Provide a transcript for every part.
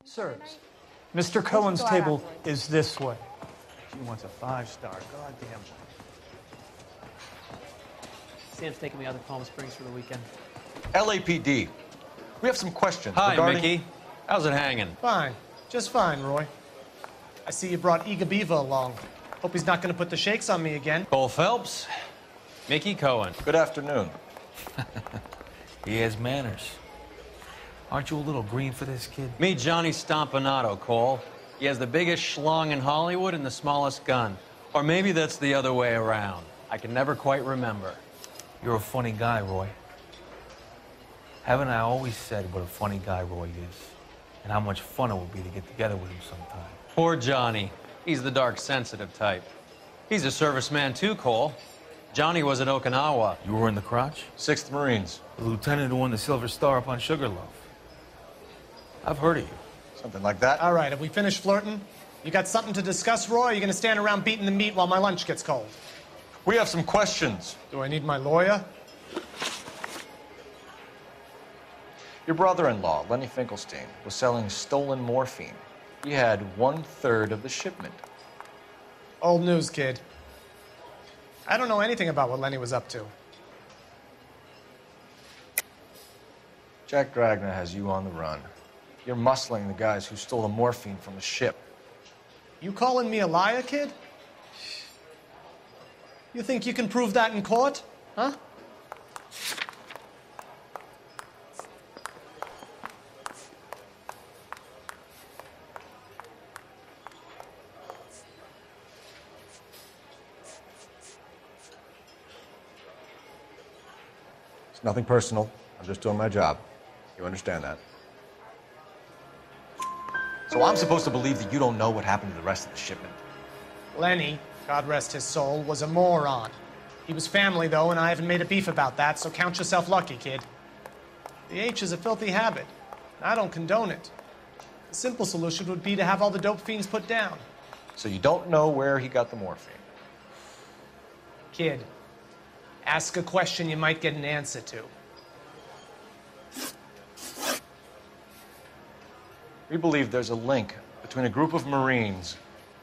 Sirs, Mr. Cohen's table is this way. She wants a 5-star, goddamn. Sam's taking me out to Palm Springs for the weekend. LAPD. We have some questions Hi, regarding... Mickey. How's it hanging? Fine. Just fine, Roy. I see you brought Eager Beaver along. Hope he's not going to put the shakes on me again. Cole Phelps, Mickey Cohen. Good afternoon. He has manners. Aren't you a little green for this kid? Meet Johnny Stompanato, Cole. He has the biggest schlong in Hollywood and the smallest gun. Or maybe that's the other way around. I can never quite remember. You're a funny guy, Roy. Haven't I always said what a funny guy Roy is? And how much fun it would be to get together with him sometime. Poor Johnny. He's the dark, sensitive type. He's a serviceman too, Cole. Johnny was at Okinawa. You were in the crotch? 6th Marines. The lieutenant who won the Silver Star up on Sugarloaf. I've heard of you. Something like that. All right, have we finished flirting? You got something to discuss, Roy, or are you going to stand around beating the meat while my lunch gets cold? We have some questions. Do I need my lawyer? Your brother-in-law, Lenny Finkelstein, was selling stolen morphine. He had 1/3 of the shipment. Old news, kid. I don't know anything about what Lenny was up to. Jack Dragna has you on the run. You're muscling the guys who stole the morphine from the ship. You calling me a liar, kid? You think you can prove that in court? Huh? It's nothing personal. I'm just doing my job. You understand that? So I'm supposed to believe that you don't know what happened to the rest of the shipment? Lenny, God rest his soul, was a moron. He was family, though, and I haven't made a beef about that, so count yourself lucky, kid. The H is a filthy habit. I don't condone it. The simple solution would be to have all the dope fiends put down. So you don't know where he got the morphine? Kid, ask a question you might get an answer to. We believe there's a link between a group of Marines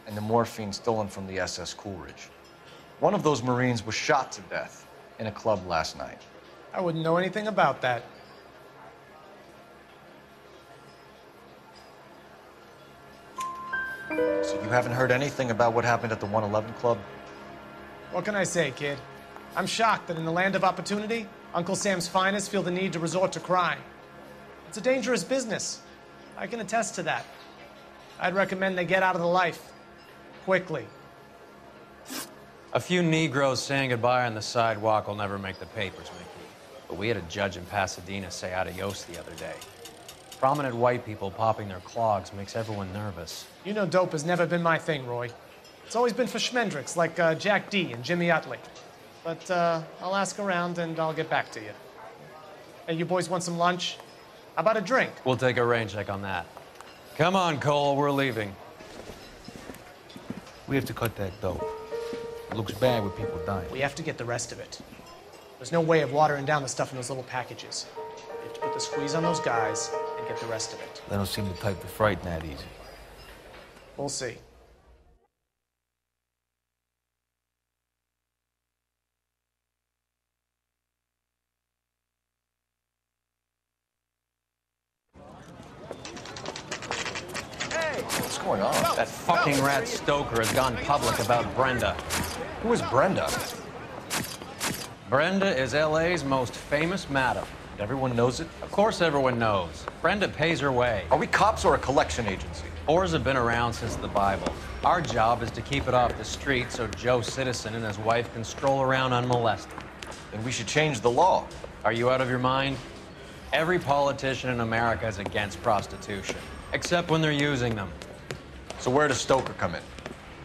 and the morphine stolen from the SS Coolidge. One of those Marines was shot to death in a club last night. I wouldn't know anything about that. So you haven't heard anything about what happened at the 111 Club? What can I say, kid? I'm shocked that in the land of opportunity, Uncle Sam's finest feel the need to resort to crime. It's a dangerous business. I can attest to that. I'd recommend they get out of the life. Quickly. A few Negroes saying goodbye on the sidewalk will never make the papers, Mickey. But we had a judge in Pasadena say adios the other day. Prominent white people popping their clogs makes everyone nervous. You know dope has never been my thing, Roy. It's always been for schmendricks like Jack D. and Jimmy Utley. But I'll ask around and I'll get back to you. Hey, you boys want some lunch? How about a drink? We'll take a rain check on that. Come on, Cole, we're leaving. We have to cut that dope. It looks bad with people dying. We have to get the rest of it. There's no way of watering down the stuff in those little packages. We have to put the squeeze on those guys and get the rest of it. They don't seem the type to frighten that easy. We'll see. What's going on? That fucking rat Stoker has gone public about Brenda. Who is Brenda? Brenda is L.A.'s most famous madam. And everyone knows it? Of course everyone knows. Brenda pays her way. Are we cops or a collection agency? Whores have been around since the Bible. Our job is to keep it off the street so Joe Citizen and his wife can stroll around unmolested. Then we should change the law. Are you out of your mind? Every politician in America is against prostitution, except when they're using them. So where does Stoker come in?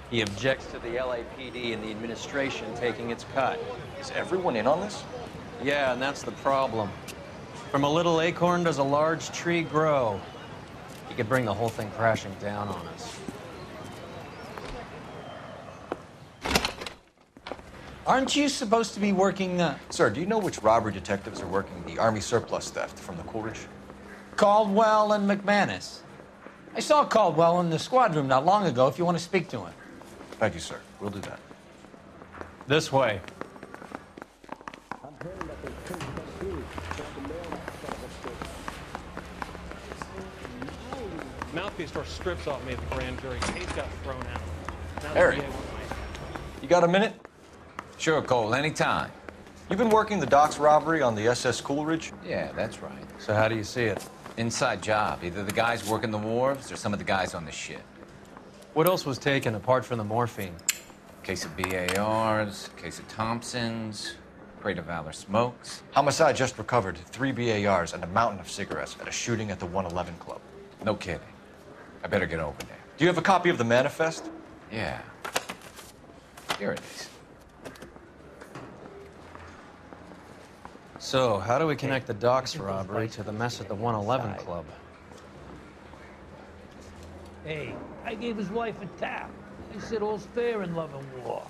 He objects to the LAPD and the administration taking its cut. Is everyone in on this? Yeah, and that's the problem. From a little acorn does a large tree grow. He could bring the whole thing crashing down on us. Aren't you supposed to be working, Sir, do you know which robbery detectives are working the Army surplus theft from the Coolidge? Caldwell and McManus? I saw Caldwell in the squad room not long ago if you want to speak to him. Thank you, sir. We'll do that. This way. Mouthpiece tore strips off me at the grand jury. Case got thrown out. Now the Harry. DA wants my head. You got a minute? Sure, Cole, anytime. You've been working the docks robbery on the SS Coolidge? Yeah, that's right. So how do you see it? Inside job. Either the guys working the wharves or some of the guys on the ship. What else was taken apart from the morphine? Case of BARs, case of Thompsons, crate of Valor smokes. Homicide just recovered 3 BARs and a mountain of cigarettes at a shooting at the 111 Club. No kidding. I better get over there. Do you have a copy of the manifest? Yeah. Here it is. So, how do we connect the docks robbery to the mess at the 111 Club? Hey, I gave his wife a tap. I said all's fair in love and war.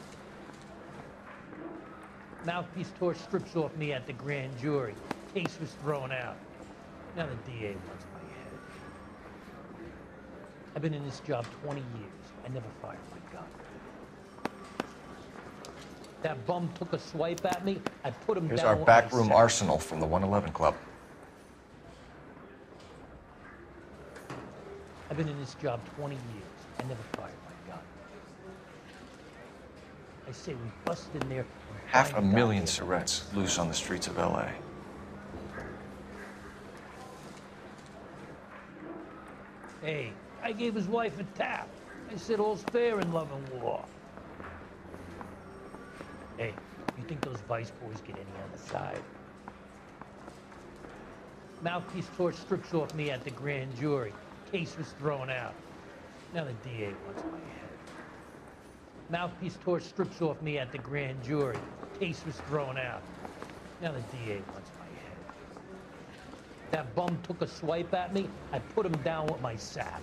Mouthpiece tore strips off me at the grand jury. Case was thrown out. Now the DA wants my head. I've been in this job 20 years. I never fired my gun. That bum took a swipe at me. I put him Here's down our with my backroom sack. arsenal from the 111 Club. I've been in this job 20 years. I never fired my gun. I say we bust in there. and find 500,000 out. cigarettes loose on the streets of L.A. Hey, I gave his wife a tap. I said all's fair in love and war. Hey, you think those vice boys get any on the side? Mouthpiece tore strips off me at the grand jury. Case was thrown out. Now the DA wants my head. Mouthpiece tore strips off me at the grand jury. Case was thrown out. Now the DA wants my head. That bum took a swipe at me. I put him down with my sap.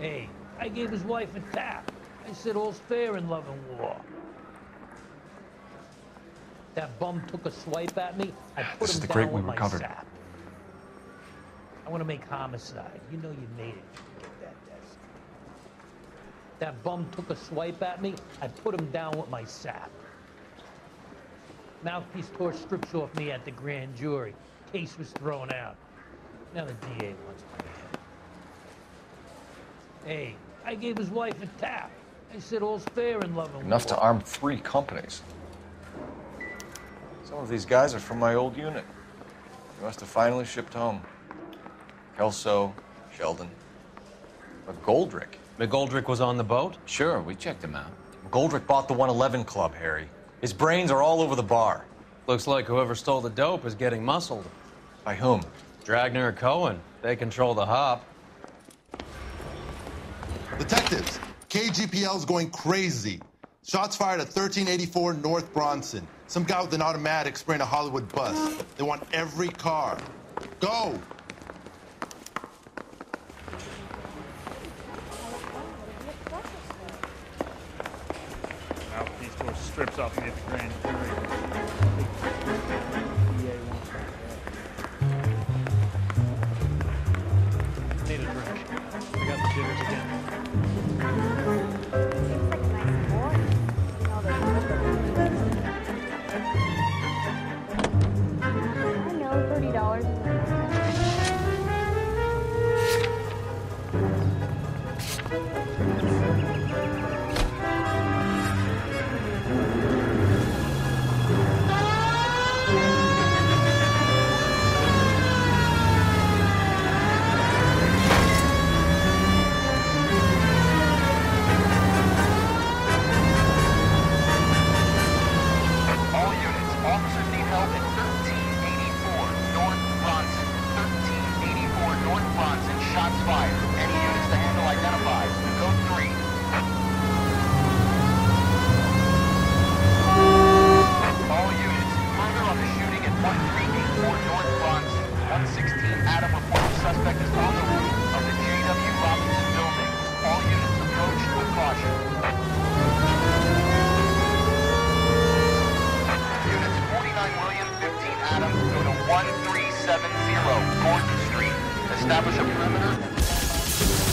Hey, I gave his wife a tap. I said all's fair in love and war. That bum took a swipe at me. I put This is him the down crate we with my recovered. sap. I want to make homicide. You know you made it. You get that desk. That bum took a swipe at me. I put him down with my sap. Mouthpiece tore strips off me at the grand jury. Case was thrown out. Now the DA wants my head. Hey, I gave his wife a tap. I said all's fair in love and Enough to war. arm 3 companies. Some of these guys are from my old unit. They must have finally shipped home. Kelso, Sheldon. McGoldrick. McGoldrick was on the boat? Sure, we checked him out. McGoldrick bought the 111 Club, Harry. His brains are all over the bar. Looks like whoever stole the dope is getting muscled. By whom? Dragner or Cohen. They control the hop. Detectives, KGPL's going crazy. Shots fired at 1384 North Bronson. Some guy with an automatic spraying a Hollywood bus. They want every car. Go! Mouthpiece tore strips off me at the grand jury. Need a drink. I got the jitters again. I know, $30. All units, officers need help at 1384 North Bronson. 1384 North Bronson, shots fired. Any units to handle identified. Code 3. All units, further on the shooting at 1384 North Bronson. 116 Adam reports suspect is on the roof of the J.W. Robinson building. All units approach with caution. Units 49 William, 15 Adam, go to 1370 Gordon Street. The Establish a perimeter.